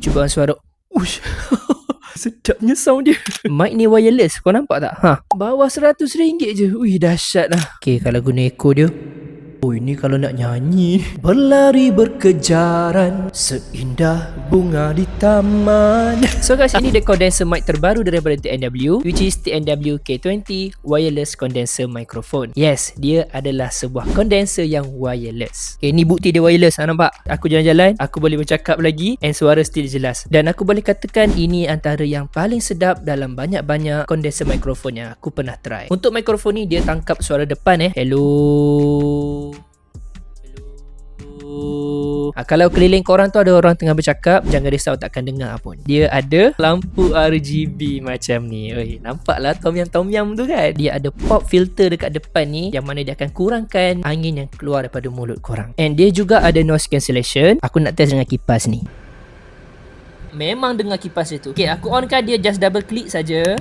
cuba suara. Ush. Sedapnya sound dia. Mic ni wireless, kau nampak tak? Bawah RM100 je. Wih, dahsyat lah. Okay, kalau guna echo dia. Oh, ini kalau nak nyanyi. Berlari berkejaran seindah bunga di taman. So guys, ini the condenser mic terbaru daripada TNW, which is TNW K20 Wireless Condenser Microphone. Yes, dia adalah sebuah condenser yang wireless. Okay, ni bukti dia wireless. Nampak? Aku jalan-jalan, aku boleh bercakap lagi and suara still jelas. Dan aku boleh katakan ini antara yang paling sedap dalam banyak-banyak condenser microphone yang aku pernah try. Untuk mikrofon ni, dia tangkap suara depan. Hello. Kalau keliling korang tu ada orang tengah bercakap, jangan risau, takkan dengar pun. Dia ada lampu RGB macam ni. Oi, nampaklah tom yum tu kan. Dia ada pop filter dekat depan ni, yang mana dia akan kurangkan angin yang keluar daripada mulut korang. And dia juga ada noise cancellation. Aku nak test dengan kipas ni. Memang dengar kipas dia tu. Okay, aku onkan dia, just double click saja.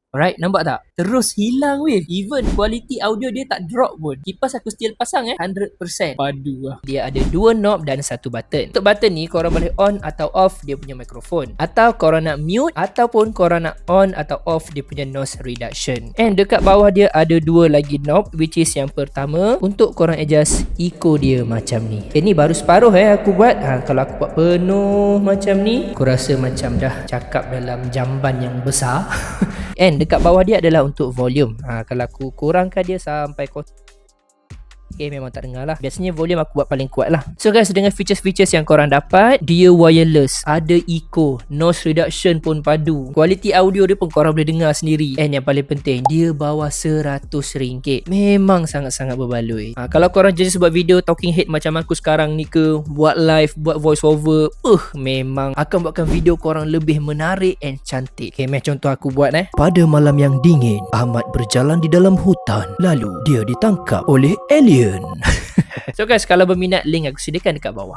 Alright, nampak tak? Terus hilang weh. Even quality audio dia tak drop pun. Kipas aku still pasang 100%. Padu lah. Dia ada 2 knob dan 1 button. Untuk button ni, korang boleh on atau off dia punya mikrofon. Atau korang nak mute, ataupun korang nak on atau off dia punya noise reduction. And dekat bawah dia ada 2 lagi knob, which is yang pertama untuk korang adjust echo dia macam ni. Okay, ni baru separuh aku buat. Kalau aku buat penuh macam ni, aku rasa macam dah cakap dalam jamban yang besar. And dekat bawah dia adalah untuk volume. Kalau aku kurangkan dia sampai okay, memang tak dengar lah. Biasanya volume aku buat paling kuat lah. So guys, dengan features-features yang korang dapat, dia wireless, ada echo, noise reduction pun padu, quality audio dia pun korang boleh dengar sendiri. And yang paling penting, dia bawah RM100. Memang sangat-sangat berbaloi. Kalau korang jenis buat video talking head macam aku sekarang ni ke, buat live, buat voice over, memang akan buatkan video korang lebih menarik and cantik. Okay, macam contoh aku buat Pada malam yang dingin, Ahmad berjalan di dalam hutan. Lalu dia ditangkap oleh alien. So guys, kalau berminat, link aku sediakan dekat bawah.